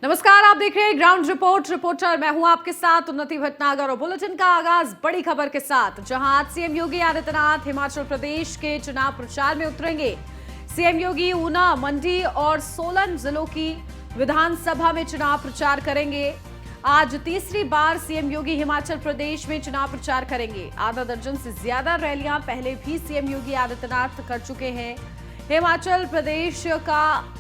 नमस्कार, आप देख रहे हैं ग्राउंड रिपोर्ट। रिपोर्टर मैं हूं आपके साथ उन्नति भटनागर और बुलेटिन का आगाज बड़ी खबर के साथ, जहां आज सीएम योगी आदित्यनाथ हिमाचल प्रदेश के चुनाव प्रचार में उतरेंगे। सीएम योगी ऊना, मंडी और सोलन जिलों की विधानसभा में चुनाव प्रचार करेंगे। आज तीसरी बार सीएम योगी हिमाचल प्रदेश में चुनाव प्रचार करेंगे। आधा दर्जन से ज्यादा रैलियां पहले भी सीएम योगी आदित्यनाथ कर चुके हैं। हिमाचल प्रदेश का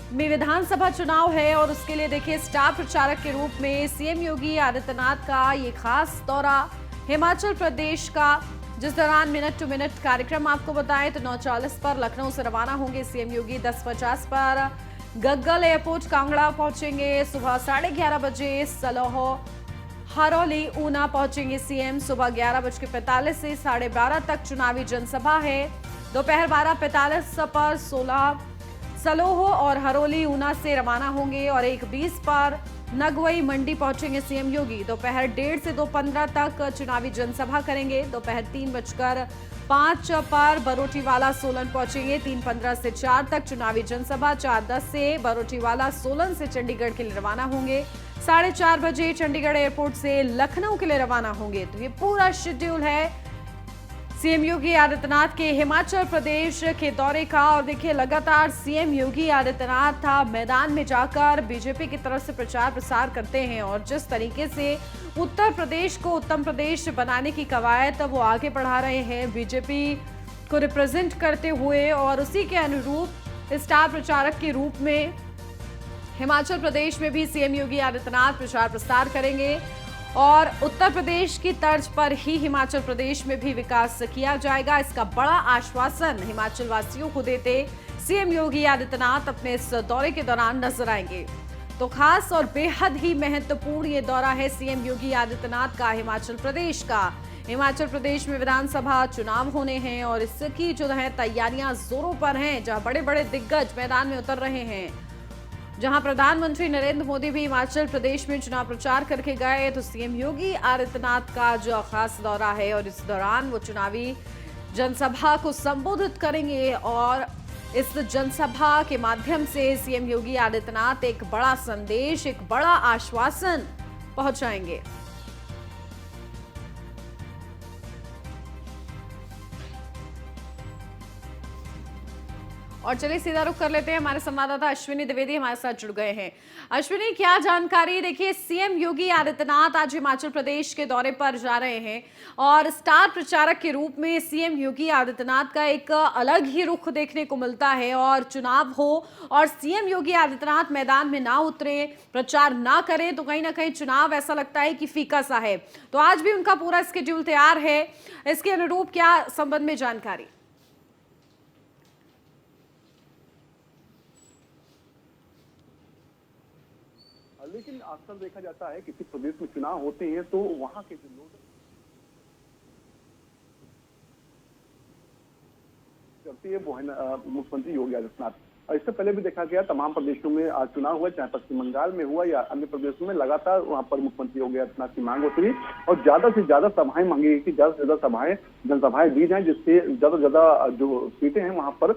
में विधानसभा चुनाव है और उसके लिए देखिए स्टार प्रचारक के रूप में सीएम योगी आदित्यनाथ का ये खास दौरा हिमाचल प्रदेश का, जिस दौरान मिनट टू मिनट कार्यक्रम आपको बताएं तो 9:40 पर लखनऊ से रवाना होंगे सीएम योगी। 10:50 पर गग्गल एयरपोर्ट कांगड़ा पहुंचेंगे। सुबह 11:30 बजे सलोह हरोली ऊना पहुंचेंगे सीएम। सुबह 11:45 से 12:30 तक चुनावी जनसभा है। दोपहर 12:45 पर सलोह और हरोली ऊना से रवाना होंगे और 1:20 पर नगवई मंडी पहुंचेंगे सीएम योगी। दोपहर 1:30 से 2:15 तक चुनावी जनसभा करेंगे। दोपहर 3:05 पर बरोटीवाला सोलन पहुंचेंगे। 3:15 से 4 तक चुनावी जनसभा। 4:10 से बरोटीवाला सोलन से चंडीगढ़ के लिए रवाना होंगे। 4:30 बजे चंडीगढ़ एयरपोर्ट से लखनऊ के लिए रवाना होंगे। तो ये पूरा शेड्यूल है सीएम योगी आदित्यनाथ के हिमाचल प्रदेश के दौरे का। और देखिए लगातार सीएम योगी आदित्यनाथ मैदान में जाकर बीजेपी की तरफ से प्रचार प्रसार करते हैं और जिस तरीके से उत्तर प्रदेश को उत्तम प्रदेश बनाने की कवायद वो आगे बढ़ा रहे हैं बीजेपी को रिप्रेजेंट करते हुए, और उसी के अनुरूप स्टार प्रचारक के रूप में हिमाचल प्रदेश में भी सीएम योगी आदित्यनाथ प्रचार प्रसार करेंगे और उत्तर प्रदेश की तर्ज पर ही हिमाचल प्रदेश में भी विकास किया जाएगा। इसका बड़ा आश्वासन हिमाचल वासियों को देते सीएम योगी आदित्यनाथ अपने इस दौरे के दौरान नजर आएंगे। तो खास और बेहद ही महत्वपूर्ण ये दौरा है सीएम योगी आदित्यनाथ का हिमाचल प्रदेश का। हिमाचल प्रदेश में विधानसभा चुनाव होने हैं और इसकी जो है तैयारियां जोरों पर हैं, जहां बड़े बड़े दिग्गज मैदान में उतर रहे हैं। जहां प्रधानमंत्री नरेंद्र मोदी भी हिमाचल प्रदेश में चुनाव प्रचार करके गए, तो सीएम योगी आदित्यनाथ का जो खास दौरा है और इस दौरान वो चुनावी जनसभा को संबोधित करेंगे और इस जनसभा के माध्यम से सीएम योगी आदित्यनाथ एक बड़ा संदेश, एक बड़ा आश्वासन पहुंचाएंगे। और चलिए सीधा रुख कर लेते हैं, हमारे संवाददाता अश्विनी द्विवेदी हमारे साथ जुड़ गए हैं। अश्विनी, क्या जानकारी? देखिए सीएम योगी आदित्यनाथ आज हिमाचल प्रदेश के दौरे पर जा रहे हैं और स्टार प्रचारक के रूप में सीएम योगी आदित्यनाथ का एक अलग ही रुख देखने को मिलता है। और चुनाव हो और सीएम योगी आदित्यनाथ मैदान में ना उतरे, प्रचार ना करें, तो कहीं ना कहीं चुनाव ऐसा लगता है कि फीका सा है। तो आज भी उनका पूरा स्केड्यूल तैयार है, इसके अनुरूप क्या संबंध में जानकारी? लेकिन अक्सर देखा जाता है किसी प्रदेश में चुनाव होते हैं तो वहां के जो लोग करती है वो है मुख्यमंत्री योगी आदित्यनाथ। और इससे पहले भी देखा गया तमाम प्रदेशों में चुनाव हुआ, चाहे पश्चिम बंगाल में हुआ या अन्य प्रदेशों में, लगातार वहां पर मुख्यमंत्री योगी आदित्यनाथ की मांग होती है और ज्यादा से ज्यादा सभाएं मांगी गई कि ज्यादा से ज्यादा जनसभाएं दी जाए, जिससे ज्यादा से ज्यादा जो सीटें हैं वहां पर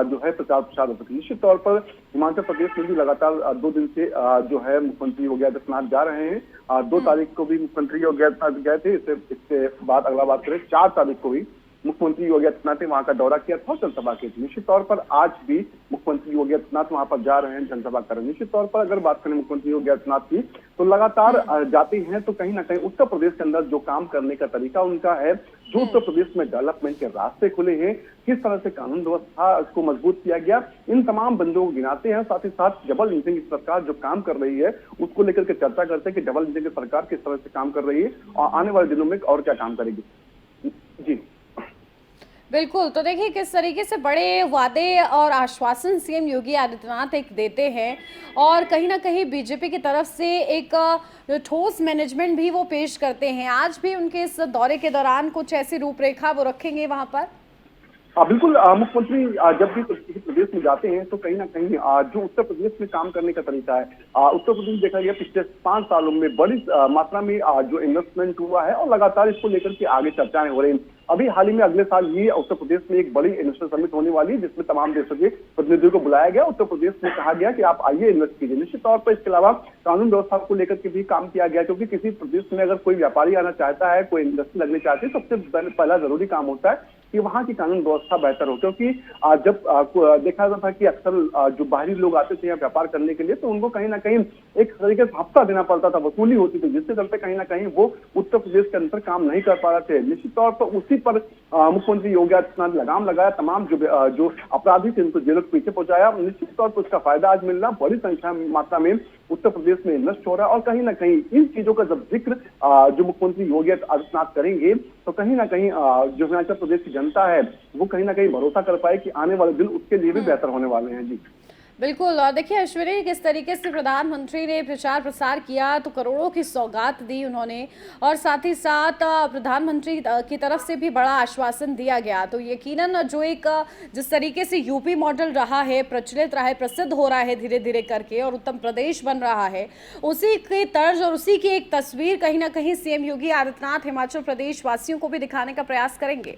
जो है प्रचार प्रसार हो सके। निश्चित तौर पर हिमाचल प्रदेश में भी लगातार 2 दिन से जो है मुख्यमंत्री योगी आदित्यनाथ जा रहे हैं। 2 तारीख को भी मुख्यमंत्री योगी आदित्यनाथ गए थे। इसके बाद अगला बात करें, 4 तारीख को भी मुख्यमंत्री योगी आदित्यनाथ ने वहां का दौरा किया था, जनसभा की थी। निश्चित तौर पर आज भी मुख्यमंत्री योगी आदित्यनाथ वहां पर जा रहे हैं, जनसभा कर रहे हैं। निश्चित तौर पर अगर बात करें मुख्यमंत्री योगी आदित्यनाथ की, तो लगातार जाते हैं तो कहीं ना कहीं उत्तर प्रदेश के अंदर जो काम करने का तरीका उनका है, जो उत्तर प्रदेश में डेवलपमेंट के रास्ते खुले हैं, किस तरह से कानून व्यवस्था को मजबूत किया गया, इन तमाम बंदों को गिनाते हैं। साथ ही साथ डबल इंजन की सरकार जो काम कर रही है उसको लेकर के चर्चा करते हैं कि डबल इंजन की सरकार किस तरह से काम कर रही है और आने वाले दिनों में और क्या काम करेगी। जी बिल्कुल, तो देखिए किस तरीके से बड़े वादे और आश्वासन सीएम योगी आदित्यनाथ एक देते हैं और कहीं ना कहीं बीजेपी की तरफ से एक ठोस मैनेजमेंट भी वो पेश करते हैं। आज भी उनके इस दौरे के दौरान कुछ ऐसी रूपरेखा वो रखेंगे वहां पर। बिल्कुल, मुख्यमंत्री जब भी किसी प्रदेश में जाते हैं तो कहीं ना कहीं जो उत्तर प्रदेश में काम करने का तरीका है, उत्तर प्रदेश में देखा गया पिछले 5 सालों में बड़ी मात्रा में जो इन्वेस्टमेंट हुआ है और लगातार इसको लेकर के आगे चर्चाएं हो रही हैं। अभी हाल ही में अगले साल ही उत्तर प्रदेश में एक बड़ी इन्वेस्टर समिट होने वाली है, जिसमें तमाम देशों के प्रतिनिधियों को बुलाया गया। उत्तर प्रदेश में कहा गया कि आप आइए, इन्वेस्ट कीजिए। निश्चित तौर पर इसके अलावा कानून व्यवस्था को लेकर के भी काम किया गया, क्योंकि किसी प्रदेश में अगर कोई व्यापारी आना चाहता है, कोई इंडस्ट्री लगनी चाहती है, सबसे पहला जरूरी काम होता है कि वहाँ की कानून व्यवस्था बेहतर हो। क्योंकि जब देखा जाता था कि अक्सर जो बाहरी लोग आते थे यहाँ व्यापार करने के लिए, तो उनको कहीं ना कहीं एक तरीके से हफ्ता देना पड़ता था, वसूली होती थी, जिससे चलते कहीं ना कहीं वो उत्तर प्रदेश के अंदर काम नहीं कर पा रहे थे। निश्चित तौर पर उसी पर मुख्यमंत्री योगी आदित्यनाथ लगाम लगाया, तमाम जो अपराधी थे उनको जेलों के पीछे पहुंचाया। निश्चित तौर पर उसका फायदा आज मिल रहा, बड़ी संख्या मात्रा में उत्तर प्रदेश में इन्वेस्ट हो रहा है। और कहीं ना कहीं इन चीजों का जब जिक्र जो मुख्यमंत्री योगी आदित्यनाथ करेंगे, तो कहीं ना कहीं जो हिमाचल प्रदेश की जनता है वो कहीं ना कहीं भरोसा कर पाए कि आने वाले दिन उसके लिए भी बेहतर होने वाले हैं। जी बिल्कुल। और देखिए अश्विनी, किस तरीके से प्रधानमंत्री ने प्रचार प्रसार किया, तो करोड़ों की सौगात दी उन्होंने, और साथ ही साथ प्रधानमंत्री की तरफ से भी बड़ा आश्वासन दिया गया। तो यकीनन जो एक जिस तरीके से यूपी मॉडल रहा है, प्रचलित रहा है, प्रसिद्ध हो रहा है धीरे धीरे करके, और उत्तम प्रदेश बन रहा है, उसी की तर्ज और उसी की एक तस्वीर कहीं ना कहीं सीएम योगी आदित्यनाथ हिमाचल प्रदेश वासियों को भी दिखाने का प्रयास करेंगे।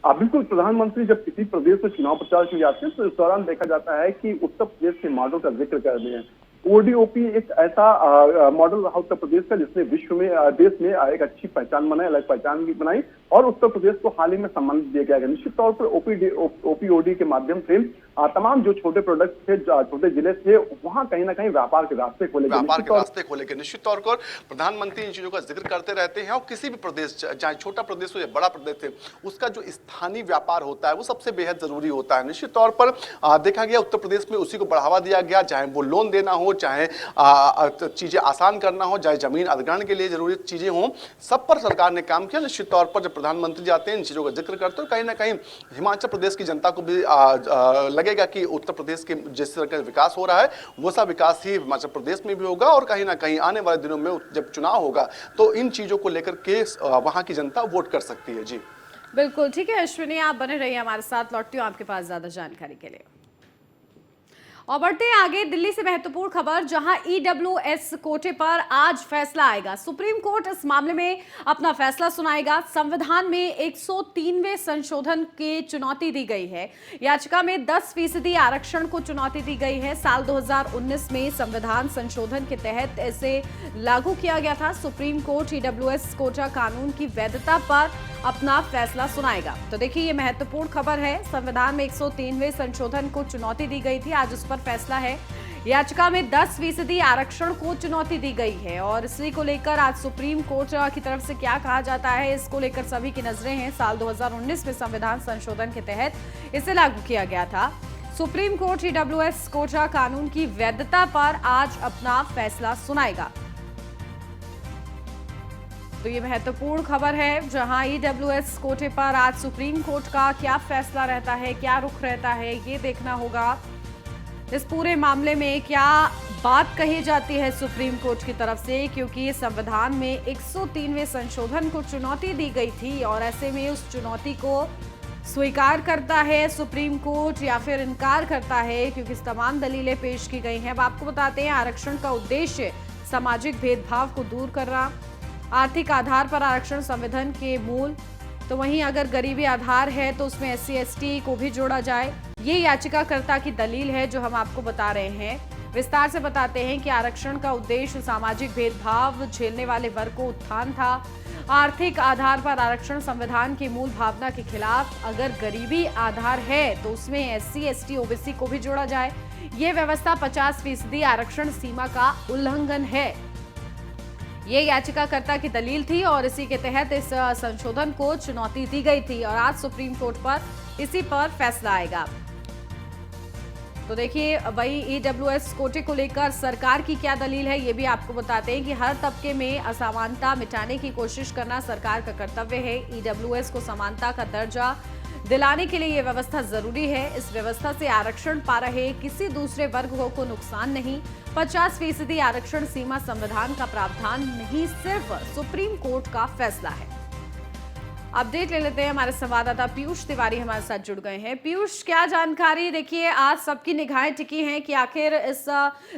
बिल्कुल, प्रधानमंत्री जब किसी प्रदेश में चुनाव प्रचार के लिए जाते हैं तो इस दौरान देखा जाता है कि उत्तर प्रदेश के मॉडल का जिक्र करते हैं। ओडीओपी एक ऐसा मॉडल रहा उत्तर प्रदेश का जिसने विश्व में देश में एक अच्छी पहचान बनाई, अलग पहचान भी बनाई, और उत्तर प्रदेश को हाल ही में सम्मानित दिया गया है। निश्चित तौर पर ओपीओडी के माध्यम से तमाम जो छोटे प्रोडक्ट थे, छोटे जिले थे, वहां कहीं ना कहीं व्यापार के रास्ते खोले गए। निश्चित तौर पर प्रधानमंत्री इन चीजों का जिक्र करते रहते हैं, और किसी भी प्रदेश, चाहे छोटा प्रदेश हो या बड़ा प्रदेश है, उसका जो स्थानीय व्यापार होता है वो सबसे बेहद जरूरी होता है। निश्चित तौर पर देखा गया उत्तर प्रदेश में उसी को बढ़ावा दिया गया, चाहे वो लोन देना हो, चाहे चीजें आसान करना हो, चाहे जमीन अधिग्रहण के लिए जरूरी चीजें हों, सब पर सरकार ने काम किया। निश्चित तौर पर जब प्रधानमंत्री जाते हैं, इन चीजों का जिक्र करते हैं, कहीं ना कहीं हिमाचल प्रदेश की जनता को भी लगेगा कि उत्तर प्रदेश के जिस तरह का विकास हो रहा है वो सा विकास ही हिमाचल प्रदेश में भी होगा, और कहीं ना कहीं आने वाले दिनों में जब चुनाव होगा तो इन चीजों को लेकर के वहां की जनता वोट कर सकती है। जी बिल्कुल ठीक है अश्विनी, आप बने रहिए हमारे साथ, लौटती हूँ आपके पास ज्यादा जानकारी के लिए। और बढ़ते हैं आगे, दिल्ली से महत्वपूर्ण खबर, जहां ईडब्ल्यूएस कोटे पर आज फैसला आएगा। सुप्रीम कोर्ट इस मामले में अपना फैसला सुनाएगा। संविधान में 103वें संशोधन की चुनौती दी गई है। याचिका में 10% आरक्षण को चुनौती दी गई है। साल 2019 में संविधान संशोधन के तहत इसे लागू किया गया था। सुप्रीम कोर्ट ईडब्ल्यूएस कोटा कानून की वैधता पर अपना फैसला सुनाएगा। तो देखिए ये महत्वपूर्ण खबर है, संविधान में 103वें संशोधन को चुनौती दी गई थी, आज उस पर फैसला है। याचिका में 10% आरक्षण को चुनौती दी गई है, और इसी को लेकर आज सुप्रीम कोर्ट की तरफ से क्या कहा जाता है, इसको लेकर सभी की नजरें हैं। साल 2019 में संविधान संशोधन के तहत इसे लागू किया गया था। सुप्रीम कोर्ट ईडब्ल्यूएस कोटा कानून की वैधता पर आज अपना फैसला सुनाएगा। तो ये महत्वपूर्ण खबर है, जहां ईडब्ल्यूएस कोटे पर आज सुप्रीम कोर्ट का क्या फैसला रहता है, क्या रुख रहता है, ये देखना होगा। इस पूरे मामले में क्या बात कही जाती है सुप्रीम कोर्ट की तरफ से, क्योंकि संविधान में 103वें संशोधन को चुनौती दी गई थी, और ऐसे में उस चुनौती को स्वीकार करता है सुप्रीम कोर्ट या फिर इनकार करता है, क्योंकि तमाम दलीलें पेश की गई हैं। अब आपको बताते हैं, आरक्षण का उद्देश्य सामाजिक भेदभाव को दूर करना, आर्थिक आधार पर आरक्षण संविधान के मूल, तो वहीं अगर गरीबी आधार है तो उसमें SC ST को भी जोड़ा जाए। ये याचिकाकर्ता की दलील है जो हम आपको बता रहे हैं। विस्तार से बताते हैं कि आरक्षण का उद्देश्य सामाजिक भेदभाव झेलने वाले वर्ग को उत्थान था। आर्थिक आधार पर आरक्षण संविधान की मूल भावना के खिलाफ, अगर गरीबी आधार है तो उसमें SC ST OBC को भी जोड़ा जाए। ये व्यवस्था 50% आरक्षण सीमा का उल्लंघन है। ये याचिकाकर्ता की दलील थी, और इसी के तहत इस संशोधन को चुनौती दी गई थी, और आज सुप्रीम कोर्ट पर इसी पर फैसला आएगा। तो देखिए वही ईडब्ल्यूएस कोटे को लेकर सरकार की क्या दलील है, ये भी आपको बताते हैं कि हर तबके में असमानता मिटाने की कोशिश करना सरकार का कर्तव्य है। ईडब्ल्यूएस को समानता का दर्जा दिलाने के लिए ये व्यवस्था जरूरी है। इस व्यवस्था से आरक्षण पा रहे किसी दूसरे वर्ग को नुकसान नहीं। 50% आरक्षण सीमा संविधान का प्रावधान नहीं, सिर्फ सुप्रीम कोर्ट का फैसला है। अपडेट ले लेते हैं, हमारे संवाददाता पीयूष तिवारी हमारे साथ जुड़ गए हैं। पीयूष, क्या जानकारी? देखिए, आज सबकी निगाहें टिकी हैं कि आखिर इस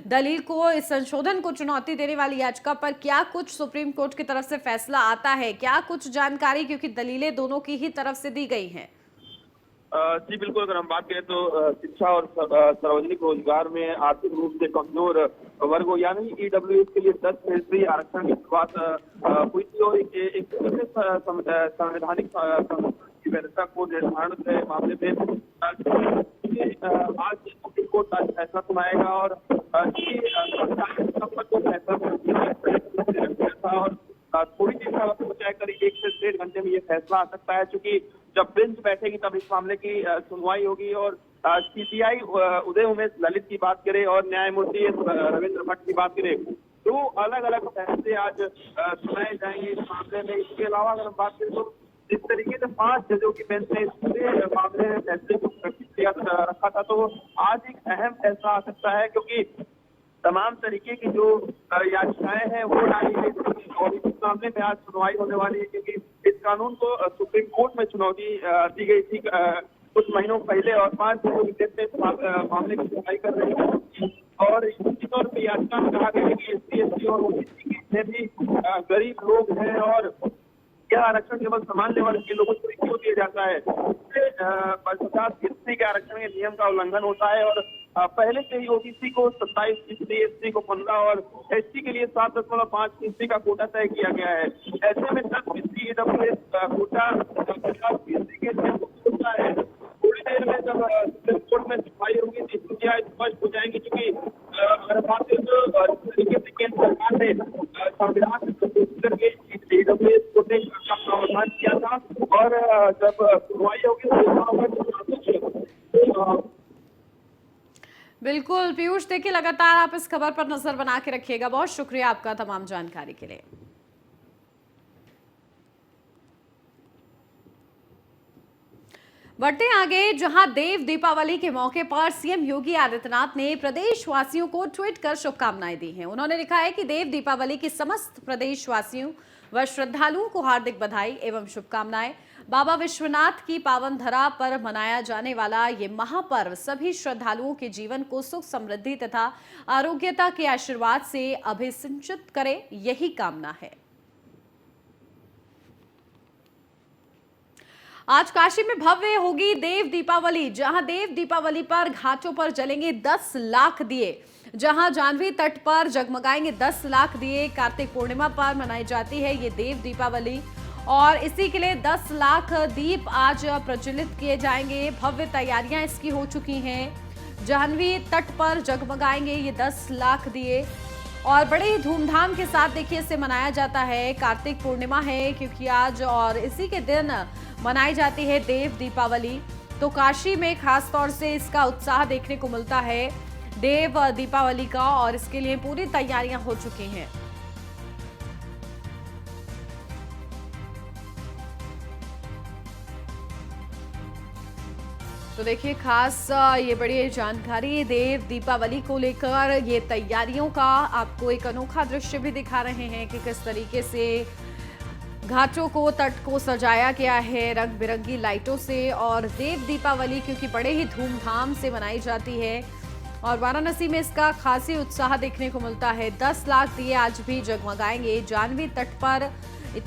दलील को, इस संशोधन को चुनौती देने वाली याचिका पर क्या कुछ सुप्रीम कोर्ट की तरफ से फैसला आता है, क्या कुछ जानकारी, क्योंकि दलीलें दोनों की ही तरफ से दी गई हैं। जी बिल्कुल, अगर हम बात करें तो शिक्षा और सार्वजनिक रोजगार में आर्थिक रूप से कमजोर वर्गों यानी ईडब्ल्यूएस के लिए 10% आरक्षण की शुरुआत हुई थी और एक संवैधानिक की व्यवस्था को निर्धारण के मामले में आज सुप्रीम कोर्ट आज फैसला सुनाएगा और और थोड़ी देर का वक्त बचाए करीब 1 से 1.5 घंटे में ये फैसला आ सकता है, क्योंकि जब बेंच बैठेगी तब इस मामले की सुनवाई होगी। और सीबीआई उदय उमेश ललित की बात करें और न्यायमूर्ति रविंद्र भट्ट की बात करें, 2 अलग अलग फैसले आज सुनाए जाएंगे इस मामले में। इसके अलावा अगर हम बात करें तो जिस तरीके से 5 जजों की बेंच ने इस पूरे मामले में फैसले को सुरक्षित रखा था, तो आज एक अहम फैसला आ सकता है, क्योंकि तमाम तरीके की जो याचिकाएं हैं वो डाली गई थी और इस मामले में आज सुनवाई होने वाली है, क्योंकि इस कानून को सुप्रीम कोर्ट में चुनौती दी गई थी कुछ महीनों पहले और 5 जजों की बेंच में मामले की सुनवाई कर रही है। और इसी तौर पर याचिका में कहा गया है कि SC/ST और OBC के भी गरीब लोग हैं और यह आरक्षण केवल सामान्य वर्ग के लोगों को क्यों दिया जाता है, इससे 50% के आरक्षण के नियम का उल्लंघन होता है। और पहले से ही OBC को 27%, SC को 15% और ST के लिए 7.5% का कोटा तय किया गया है। ऐसे में 10% EWS कोटा 50% के नियम को होता है। थोड़ी देर में जब सुप्रीम कोर्ट में सुनवाई होगी तो स्थितियां स्पष्ट हो जाएंगी, क्योंकि अगर बात करें तो जिस तरीके से केंद्र सरकार ने संविधान करके EWS कोटे का प्रावधान किया था और जब सुनवाई होगी तो बिल्कुल पीयूष, देखिए लगातार आप इस खबर पर नजर बना के रखिएगा। बहुत शुक्रिया आपका तमाम जानकारी के लिए। बढ़ते आगे, जहां देव दीपावली के मौके पर सीएम योगी आदित्यनाथ ने प्रदेशवासियों को ट्वीट कर शुभकामनाएं दी हैं। उन्होंने लिखा है कि देव दीपावली की समस्त प्रदेशवासियों व श्रद्धालुओं को हार्दिक बधाई एवं शुभकामनाएं। बाबा विश्वनाथ की पावन धरा पर मनाया जाने वाला ये महापर्व सभी श्रद्धालुओं के जीवन को सुख, समृद्धि तथा आरोग्यता के आशीर्वाद से अभिसिंचित करे, यही कामना है। आज काशी में भव्य होगी देव दीपावली, जहां देव दीपावली पर घाटों पर जलेंगे 10 लाख दिए, जहां जाह्नवी तट पर जगमगाएंगे 10 लाख दिए। कार्तिक पूर्णिमा पर मनाई जाती है ये देव दीपावली और इसी के लिए 10 लाख दीप आज प्रज्वलित किए जाएंगे। भव्य तैयारियां इसकी हो चुकी हैं। जाह्नवी तट पर जगमगाएंगे ये 10 लाख दिए और बड़े ही धूमधाम के साथ देखिए इसे मनाया जाता है। कार्तिक पूर्णिमा है क्योंकि आज और इसी के दिन मनाई जाती है देव दीपावली, तो काशी में खास तौर से इसका उत्साह देखने को मिलता है देव दीपावली का और इसके लिए पूरी तैयारियां हो चुकी हैं। तो देखिए खास ये बड़ी जानकारी देव दीपावली को लेकर, ये तैयारियों का आपको एक अनोखा दृश्य भी दिखा रहे हैं कि किस तरीके से घाटों को, तट को सजाया गया है रंग बिरंगी लाइटों से। और देव दीपावली क्योंकि बड़े ही धूमधाम से मनाई जाती है और वाराणसी में इसका खासी उत्साह देखने को मिलता है। 10 लाख दिए आज भी जगमगाएंगे। जाह्नवी तट पर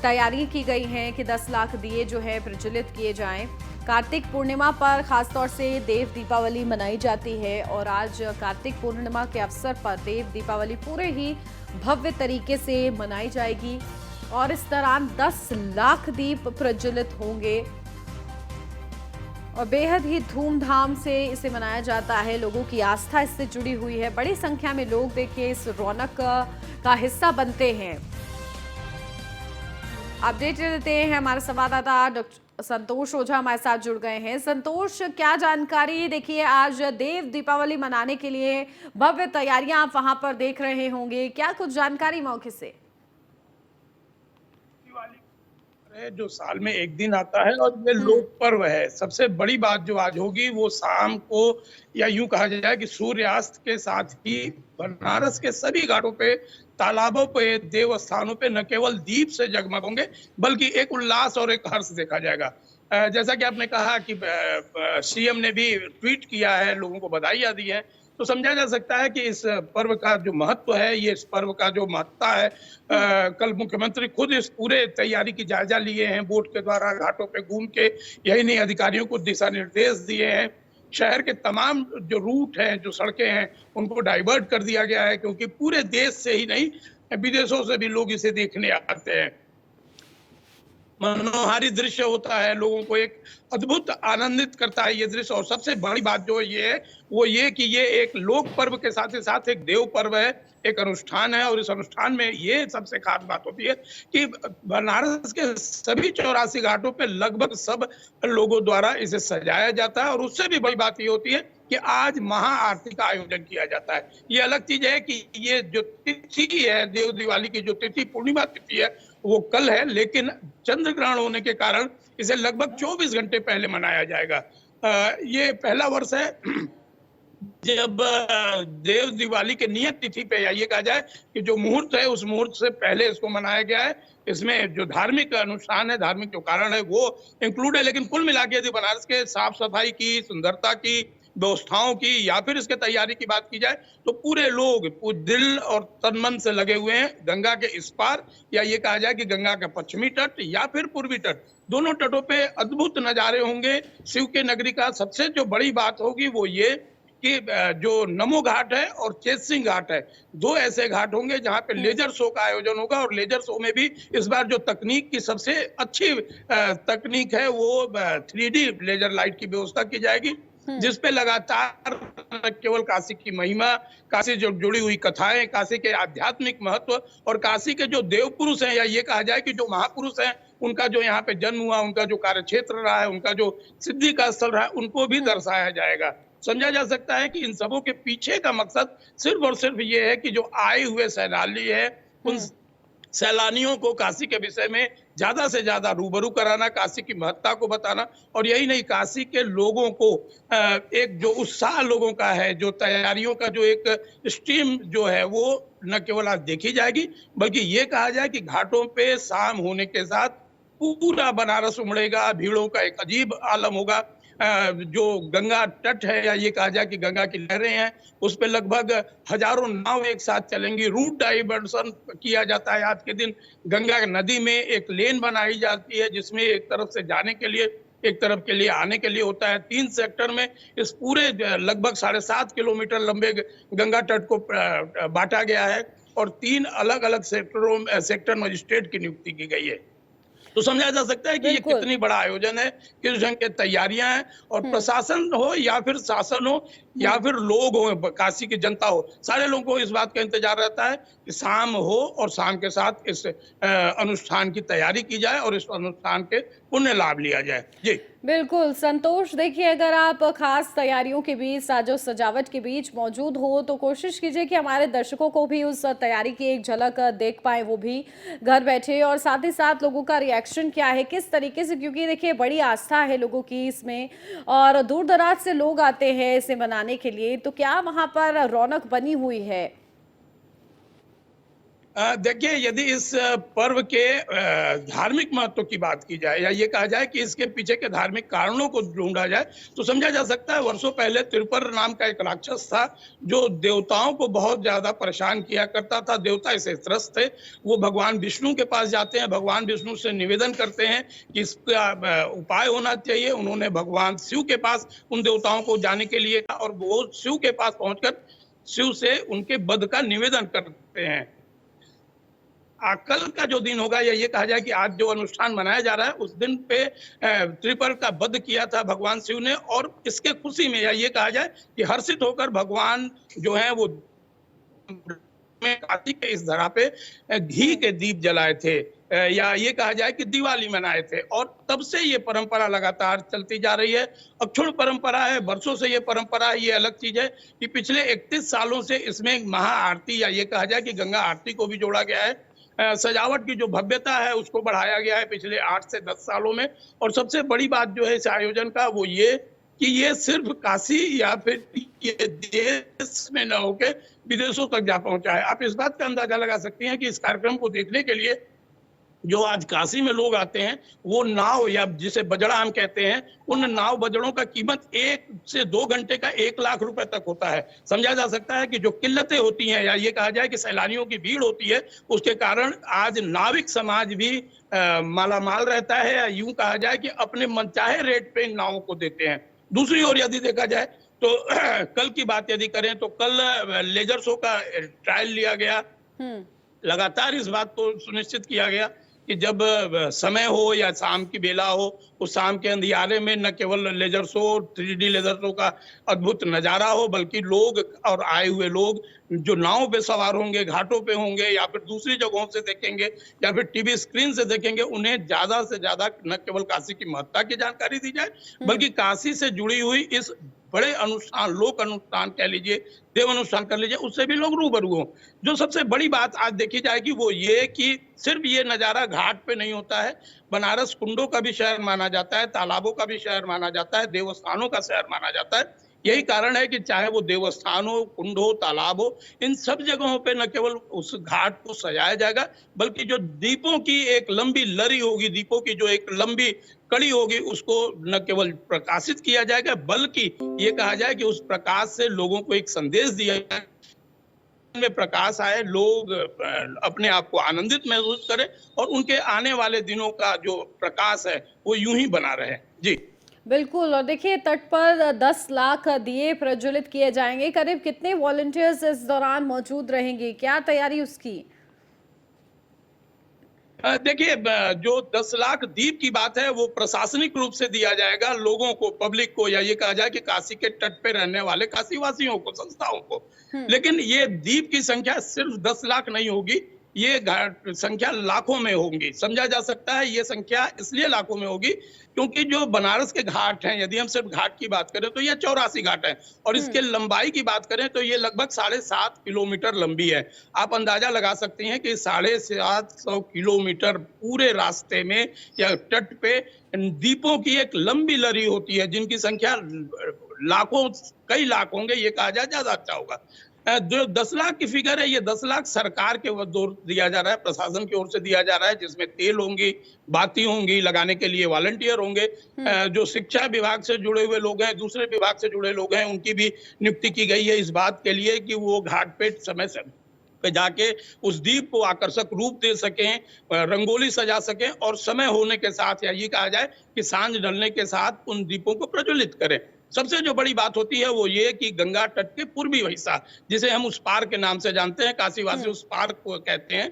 तैयारी की गई है कि 10 लाख दिए जो है प्रज्वलित किए जाएं। कार्तिक पूर्णिमा पर खासतौर से देव दीपावली मनाई जाती है और आज कार्तिक पूर्णिमा के अवसर पर देव दीपावली पूरे ही भव्य तरीके से मनाई जाएगी और इस दौरान 10 लाख दीप प्रज्वलित होंगे और बेहद ही धूमधाम से इसे मनाया जाता है। लोगों की आस्था इससे जुड़ी हुई है। बड़ी संख्या में लोग देखिए इस रौनक का हिस्सा बनते हैं। अपडेट देते हैं, हमारे संवाददाता डॉक्टर संतोष ओझा हमारे साथ जुड़ गए हैं। संतोष, क्या जानकारी? देखिए आज देव दीपावली मनाने के लिए भव्य तैयारियां आप वहां पर देख रहे होंगे, क्या कुछ जानकारी मौके से? है जो साल में एक दिन आता है और ये लोक पर्व है। सबसे बड़ी बात जो आज होगी वो शाम को, या यूं कहा जाए कि सूर्यास्त के साथ ही बनारस के सभी घाटों पे, तालाबों पे, देव स्थानों पे न केवल दीप से जगमग होंगे बल्कि एक उल्लास और एक हर्ष देखा जाएगा। जैसा कि आपने कहा कि सीएम ने भी ट्वीट किया है, लोगों को बधाइयां दी है, तो समझा जा सकता है कि इस पर्व का जो महत्व है, ये इस पर्व का जो महत्ता है, कल मुख्यमंत्री खुद इस पूरे तैयारी की जायजा लिए हैं, बोट के द्वारा घाटों पे घूम के। यही नहीं, अधिकारियों को दिशा निर्देश दिए हैं। शहर के तमाम जो रूट हैं, जो सड़कें हैं, उनको डाइवर्ट कर दिया गया है, क्योंकि पूरे देश से ही नहीं, विदेशों से भी लोग इसे देखने आते हैं। मनोहारी दृश्य होता है, लोगों को एक अद्भुत आनंदित करता है ये दृश्य। और सबसे बड़ी बात जो ये है वो ये कि ये एक लोक पर्व के साथ ही साथ एक देव पर्व है, एक अनुष्ठान है। और इस अनुष्ठान में ये सबसे खास बात होती है कि बनारस के सभी 84 घाटों पे लगभग सब लोगों द्वारा इसे सजाया जाता है। और उससे भी बड़ी बात ये होती है कि आज महाआरती का आयोजन किया जाता है। ये अलग चीज है कि ये जो तिथि है, देव दिवाली की जो तिथि, पूर्णिमा तिथि है, वो कल है, लेकिन चंद्र ग्रहण होने के कारण इसे लगभग 24 घंटे पहले मनाया जाएगा। ये पहला वर्ष है जब देव दिवाली के नियत तिथि पे, या ये कहा जाए कि जो मुहूर्त है उस मुहूर्त से पहले इसको मनाया गया है। इसमें जो धार्मिक अनुष्ठान है, धार्मिक जो कारण है वो इंक्लूड है। लेकिन कुल मिला के यदि बनारस के साफ सफाई की, सुंदरता की, व्यवस्थाओं की, या फिर इसके तैयारी की बात की जाए तो पूरे लोग दिल और तन मन से लगे हुए हैं। गंगा के इस पार, या ये कहा जाए कि गंगा का पश्चिमी तट या फिर पूर्वी तट, दोनों तटों पे अद्भुत नजारे होंगे। शिव के नगरी का सबसे जो बड़ी बात होगी वो ये कि जो नमो घाट है और चेत सिंह घाट है, दो ऐसे घाट होंगे जहां पे लेजर शो का आयोजन होगा। और लेजर शो में भी इस बार जो तकनीक की सबसे अच्छी तकनीक है वो 3D लेजर लाइट की व्यवस्था की जाएगी, जिसपे लगातार न केवल काशी की महिमा, काशी जो जुड़ी हुई कथाएं, काशी के आध्यात्मिक महत्व और काशी के जो देव पुरुष हैं, या ये कहा जाए कि जो महापुरुष हैं, उनका जो यहाँ पे जन्म हुआ, उनका जो कार्य क्षेत्र रहा है, उनका जो सिद्धि का स्थल रहा है, उनको भी दर्शाया जाएगा। समझा जा सकता है कि इन सबों के पीछे का मकसद सिर्फ और सिर्फ ये है कि जो आए हुए सैलानी है, उन सैलानियों को काशी के विषय में ज्यादा से ज्यादा रूबरू कराना, काशी की महत्ता को बताना। और यही नहीं, काशी के लोगों को एक जो उत्साह लोगों का है, जो तैयारियों का जो एक स्ट्रीम जो है, वो न केवल आज देखी जाएगी, बल्कि ये कहा जाए कि घाटों पे शाम होने के साथ पूरा बनारस उमड़ेगा, भीड़ों का एक अजीब आलम होगा। जो गंगा तट है, या ये कहा जाए कि गंगा की लहरें हैं, उस पे लगभग हजारों नाव एक साथ चलेंगी। रूट डाइवर्सन किया जाता है। आज के दिन गंगा नदी में एक लेन बनाई जाती है, जिसमें एक तरफ से जाने के लिए, एक तरफ के लिए आने के लिए होता है। 3 सेक्टर में इस पूरे लगभग 7.5 किलोमीटर लंबे गंगा तट को बांटा गया है और 3 अलग अलग सेक्टर मजिस्ट्रेट की नियुक्ति की गई है। तो समझा जा सकता है कि ये कितनी बड़ा आयोजन है, किस ढंग की तैयारियां हैं। और प्रशासन हो या फिर शासन हो या फिर लोग हो, काशी की जनता हो, सारे लोगों को इस बात का इंतजार रहता है कि शाम हो और शाम के साथ इस अनुष्ठान की तैयारी की जाए और इस अनुष्ठान के पुण्य लाभ लिया जाए। जी बिल्कुल संतोष, देखिए अगर आप खास तैयारियों के बीच, साजो सजावट के बीच मौजूद हो तो कोशिश कीजिए कि हमारे दर्शकों को भी उस तैयारी की एक झलक देख पाए, वो भी घर बैठे। और साथ ही साथ लोगों का रिएक्शन क्या है, किस तरीके से, क्योंकि देखिए बड़ी आस्था है लोगों की इसमें और दूर दराज से लोग आते हैं इसे मनाने के लिए, तो क्या वहां पर रौनक बनी हुई है? देखिए, यदि इस पर्व के धार्मिक महत्व की बात की जाए, या ये कहा जाए कि इसके पीछे के धार्मिक कारणों को ढूंढा जाए, तो समझा जा सकता है वर्षों पहले त्रिपर नाम का एक राक्षस था जो देवताओं को बहुत ज्यादा परेशान किया करता था। देवता इससे त्रस्त थे। वो भगवान विष्णु के पास जाते हैं, भगवान विष्णु से निवेदन करते हैं कि इसका उपाय होना चाहिए। उन्होंने भगवान शिव के पास उन देवताओं को जाने के लिए, और वो शिव के पास पहुंचकर शिव से उनके वध का निवेदन करते हैं। कल का जो दिन होगा, या ये कहा जाए कि आज जो अनुष्ठान मनाया जा रहा है, उस दिन पे त्रिपर का वध किया था भगवान शिव ने। और इसके खुशी में, या ये कहा जाए कि हर्षित होकर भगवान जो है वो काशी के इस धरा पे घी के दीप जलाए थे, या ये कहा जाए कि दिवाली मनाए थे। और तब से ये परंपरा लगातार चलती जा रही है। अक्षुण्ण परंपरा है, वर्षों से ये परंपरा है। ये अलग चीज है कि पिछले 31 सालों से इसमें महाआरती, या ये कहा जाए कि गंगा आरती को भी जोड़ा गया है। सजावट की जो भव्यता है उसको बढ़ाया गया है पिछले 8 से 10 सालों में। और सबसे बड़ी बात जो है इस आयोजन का वो ये कि ये सिर्फ काशी या फिर ये देश में न होके विदेशों तक जा पहुंचा है। आप इस बात का अंदाजा लगा सकते हैं कि इस कार्यक्रम को देखने के लिए जो आज काशी में लोग आते हैं वो नाव या जिसे बजड़ा हम कहते हैं, उन नाव बजड़ों का कीमत 1 से 2 घंटे का 1 लाख रुपए तक होता है। समझा जा सकता है कि जो किल्लतें होती हैं या ये कहा जाए कि सैलानियों की भीड़ होती है उसके कारण आज नाविक समाज भी मालामाल रहता है, या यूं कहा जाए कि अपने मनचाहे रेट पे इन नावों को देते हैं। दूसरी ओर यदि देखा जाए तो कल की बात यदि करें तो कल लेजर शो का ट्रायल लिया गया। लगातार इस बात को सुनिश्चित किया गया कि जब समय हो या शाम की बेला हो, उस शाम के अंधियारे में न केवल laser show 3D laser show का अद्भुत नजारा हो, बल्कि लोग और आए हुए लोग जो नाव पे सवार होंगे, घाटों पे होंगे या फिर दूसरी जगहों से देखेंगे या फिर टीवी स्क्रीन से देखेंगे, उन्हें ज्यादा से ज्यादा न केवल काशी की महत्ता की जानकारी दी जाए, बल्कि काशी से जुड़ी हुई इस बड़े अनुष्ठान, लोक अनुष्ठान कह लीजिए, देव अनुष्ठान कर लीजिए, उससे भी लोग रूबरू हों। जो सबसे बड़ी बात आज देखी जाएगी वो ये कि सिर्फ ये नजारा घाट पे नहीं होता है। बनारस कुंडों का भी शहर माना जाता है, तालाबों का भी शहर माना जाता है, देवस्थानों का शहर माना जाता है। यही कारण है कि चाहे वो देवस्थान हो, कुंड हो, तालाब हो, इन सब जगहों पे न केवल उस घाट को सजाया जाएगा, बल्कि जो दीपों की एक लंबी लरी होगी, दीपों की जो एक लंबी कड़ी होगी, उसको न केवल प्रकाशित किया जाएगा, बल्कि ये कहा जाए कि उस प्रकाश से लोगों को एक संदेश दिया जाए, में प्रकाश आए, लोग अपने आप को आनंदित महसूस करें और उनके आने वाले दिनों का जो प्रकाश है वो यूं ही बना रहे। जी बिल्कुल। और देखिए तट पर 10 लाख दिए प्रज्वलित किए जाएंगे। करीब कितने वॉलंटियर्स इस दौरान मौजूद रहेंगे, क्या तैयारी उसकी? देखिए जो 10 लाख दीप की बात है वो प्रशासनिक रूप से दिया जाएगा लोगों को, पब्लिक को, या ये कहा जाए कि काशी के तट पे रहने वाले काशी वासियों को, संस्थाओं को। लेकिन ये दीप की संख्या सिर्फ 10 लाख नहीं होगी, ये संख्या लाखों में होंगी। समझा जा सकता है ये संख्या इसलिए लाखों में होगी क्योंकि जो बनारस के घाट हैं, यदि हम सिर्फ घाट की बात करें तो ये 84 घाट है और इसके लंबाई की बात करें तो ये लगभग 7.5 किलोमीटर लंबी है। आप अंदाजा लगा सकते हैं कि 750 किलोमीटर पूरे रास्ते में या तट पे दीपों की एक लंबी लरी होती है जिनकी संख्या लाखों, कई लाख होंगे, ये कहा जाए ज्यादा अच्छा होगा। जो 10 लाख की फिगर है, ये 10 लाख सरकार के ओर दिया जा रहा है, प्रशासन की ओर से दिया जा रहा है, जिसमें तेल होंगी, बाती होंगी, लगाने के लिए वॉलंटियर होंगे, जो शिक्षा विभाग से जुड़े हुए लोग हैं, दूसरे विभाग से जुड़े लोग हैं, उनकी भी नियुक्ति की गई है इस बात के लिए कि वो घाट पे समय से पे जाके उस दीप को आकर्षक रूप दे सकें, रंगोली सजा सकें और समय होने के साथ, या ये कहा जाए कि सांझ ढलने के साथ उन दीपों को प्रज्वलित करें। सबसे जो बड़ी बात होती है वो ये कि गंगा तट के पूर्वी हिस्सा, जिसे हम उस पार के नाम से जानते हैं, काशीवासी उस पार को कहते हैं,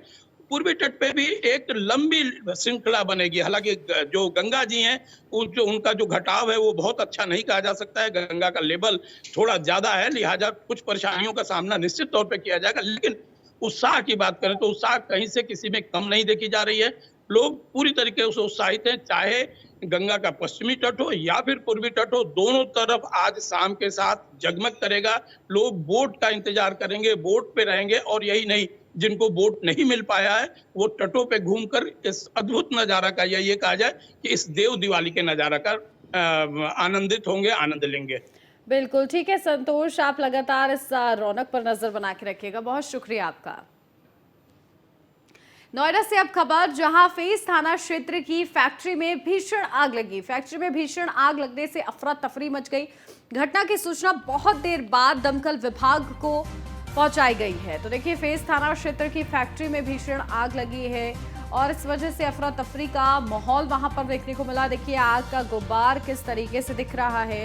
पूर्वी तट पे भी एक लंबी श्रृंखला बनेगी। हालांकि जो गंगा जी हैं उनका जो घटाव है वो बहुत अच्छा नहीं कहा जा सकता है, गंगा का लेवल थोड़ा ज्यादा है, लिहाजा कुछ परेशानियों का सामना निश्चित तौर पे किया जाएगा। लेकिन उत्साह की बात करें तो उत्साह कहीं से किसी में कम नहीं देखी जा रही है। लोग पूरी तरीके से उत्साहित हैं, चाहे गंगा का पश्चिमी तट हो या फिर पूर्वी तट हो, दोनों तरफ आज शाम के साथ जगमग करेगा। लोग बोट का इंतजार करेंगे, बोट पे रहेंगे, और यही नहीं, जिनको बोट नहीं मिल पाया है वो तटों पे घूमकर इस अद्भुत नजारा का, या ये कहा जाए कि इस देव दिवाली के नजारा का आनंदित होंगे, आनंद लेंगे। बिल्कुल ठीक है संतोष, आप लगातार इस रौनक पर नजर बना के रखिएगा। बहुत शुक्रिया आपका। नोएडा से अब खबर, जहां फेस थाना क्षेत्र की फैक्ट्री में भीषण आग लगी। फैक्ट्री में भीषण आग लगने से अफरा तफरी मच गई। घटना की सूचना बहुत देर बाद दमकल विभाग को पहुंचाई गई है। तो देखिए फेस थाना क्षेत्र की फैक्ट्री में भीषण आग लगी है और इस वजह से अफरा तफरी का माहौल वहां पर देखने को मिला। देखिए आग का गुब्बार किस तरीके से दिख रहा है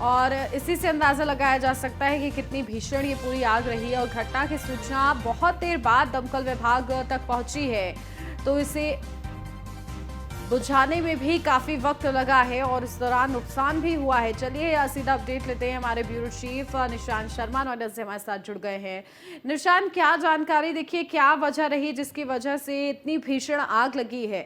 और इसी से अंदाजा लगाया जा सकता है कि कितनी भीषण ये पूरी आग रही है। और घटना की सूचना बहुत देर बाद दमकल विभाग तक पहुंची है, तो इसे बुझाने में भी काफी वक्त लगा है और इस दौरान नुकसान भी हुआ है। चलिए सीधा अपडेट लेते हैं, हमारे ब्यूरो चीफ निशान शर्मा नोएडा से हमारे साथ जुड़ गए हैं। निशान, क्या जानकारी, देखिए क्या वजह रही जिसकी वजह से इतनी भीषण आग लगी है?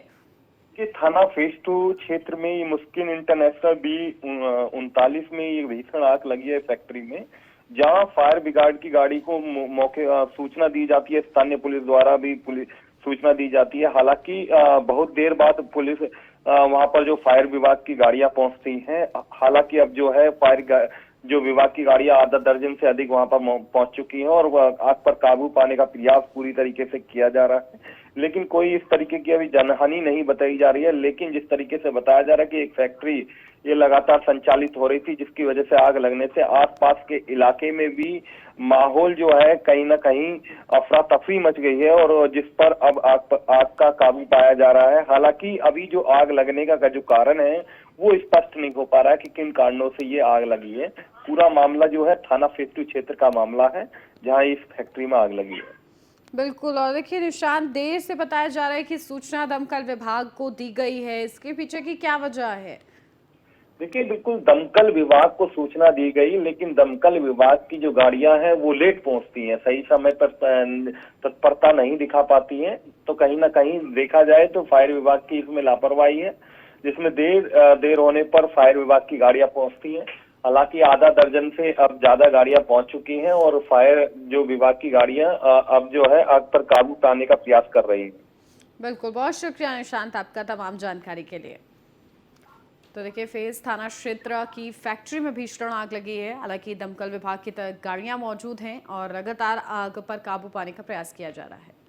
कि थाना फेज 2 क्षेत्र में ये मुस्किन इंटरनेशनल B39 में ये भीषण आग लगी है फैक्ट्री में, जहां फायर ब्रिगेड की गाड़ी को मौके सूचना दी जाती है। स्थानीय पुलिस द्वारा भी सूचना दी जाती है। हालांकि बहुत देर बाद पुलिस वहां पर जो फायर विभाग की गाड़ियां पहुंचती हैं। हालांकि अब जो है जो विभाग की गाड़ियां आधा दर्जन से अधिक वहां पर पहुंच चुकी हैं और आग पर काबू पाने का प्रयास पूरी तरीके से किया जा रहा है, लेकिन कोई इस तरीके की अभी जनहानि नहीं बताई जा रही है। लेकिन जिस तरीके से बताया जा रहा है कि एक फैक्ट्री ये लगातार संचालित हो रही थी, जिसकी वजह से आग लगने से आसपास के इलाके में भी माहौल जो है कहीं ना कहीं अफरा तफरी मच गई है और जिस पर अब आग का काबू पाया जा रहा है। हालांकि अभी जो आग लगने का जो कारण है वो स्पष्ट नहीं हो पा रहा है कि किन कारणों से ये आग लगी है। पूरा मामला जो है थाना फेज 2 क्षेत्र का मामला है, जहां इस फैक्ट्री में आग लगी है। बिल्कुल। और देखिए निशांत, देर से बताया जा रहा है कि सूचना दमकल विभाग को दी गई है, इसके पीछे की क्या वजह है? देखिए, बिल्कुल दमकल विभाग को सूचना दी गई, लेकिन दमकल विभाग की जो गाड़ियां हैं वो लेट पहुंचती हैं, सही समय पर तत्परता नहीं दिखा पाती हैं। तो कहीं ना कहीं देखा जाए तो फायर विभाग की इसमें लापरवाही है, जिसमें देर होने पर फायर विभाग की गाड़ियां पहुंचती हैं। हालांकि आधा दर्जन से अब ज्यादा गाड़ियां पहुंच चुकी हैं और फायर जो विभाग की गाड़ियां अब जो है आग पर काबू पाने का प्रयास कर रही है। बिल्कुल, बहुत शुक्रिया निशांत आपका तमाम जानकारी के लिए। तो देखिए, फेज थाना क्षेत्र की फैक्ट्री में भीषण आग लगी है। हालांकि दमकल विभाग की गाड़ियां मौजूद हैं और लगातार आग पर काबू पाने का प्रयास किया जा रहा है।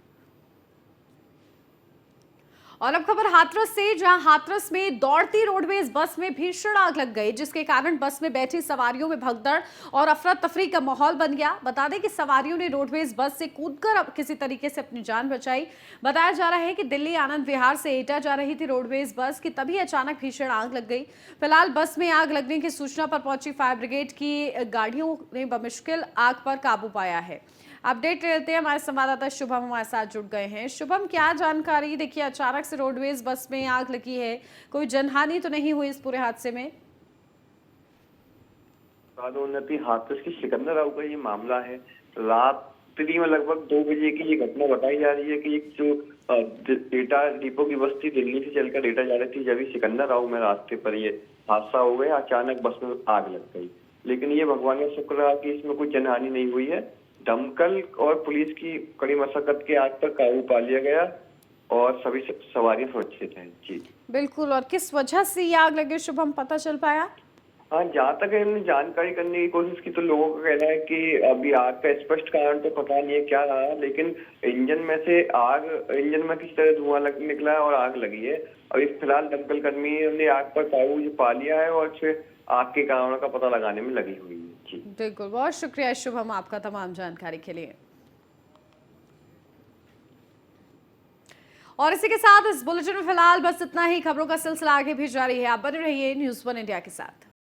और अब खबर हाथरस से, जहां हाथरस में दौड़ती रोडवेज बस में भीषण आग लग गई, जिसके कारण बस में बैठी सवारियों में भगदड़ और अफरा तफरी का माहौल बन गया। बता दें कि सवारियों ने रोडवेज बस से कूदकर किसी तरीके से अपनी जान बचाई। बताया जा रहा है कि दिल्ली आनंद विहार से एटा जा रही थी रोडवेज बस की, तभी अचानक भीषण आग लग गई। फिलहाल बस में आग लगने की सूचना पर पहुंची फायर ब्रिगेड की गाड़ियों ने बमुश्किल आग पर काबू पाया है। अपडेट लेते हैं, हमारे संवाददाता शुभम हमारे साथ जुड़ गए हैं। शुभम, क्या जानकारी? देखिए, अचानक से रोडवेज बस में आग लगी है, कोई जनहानि तो नहीं हुई इस पूरे हादसे में? उन्नति हाथरस की सिकंदर का ये मामला है। रात्रि में लगभग 2 बजे की ये घटना बताई जा रही है कि एक जो एटा डिपो की बस थी, दिल्ली से चलकर एटा जा रही थी, जब सिकंदर राव में रास्ते पर ये हादसा हो गया। अचानक बस में आग लग गई, लेकिन ये भगवान का शुक्र रहा कि इसमें कोई जनहानि नहीं हुई है। दमकल और पुलिस की कड़ी मशक्कत के आग पर काबू पा लिया गया और सभी सवारी सुरक्षित हैं। जी बिल्कुल। और किस वजह से ये आग लगी शुभम, पता चल पाया? हाँ, जहाँ तक हमने जानकारी करने की कोशिश की तो लोगों का कहना है कि अभी आग का स्पष्ट कारण तो पता नहीं है क्या रहा, लेकिन इंजन में किस तरह धुआं निकला है और आग लगी है। अभी फिलहाल दमकल कर्मियों ने आग पर काबू पा लिया है और फिर आग के कारणों का पता लगाने में लगी हुई है। जी बिल्कुल, बहुत शुक्रिया शुभम आपका तमाम जानकारी के लिए। और इसी के साथ इस बुलेटिन में फिलहाल बस इतना ही। खबरों का सिलसिला आगे भी जारी है, आप बने रहिए न्यूज़ 1 इंडिया के साथ।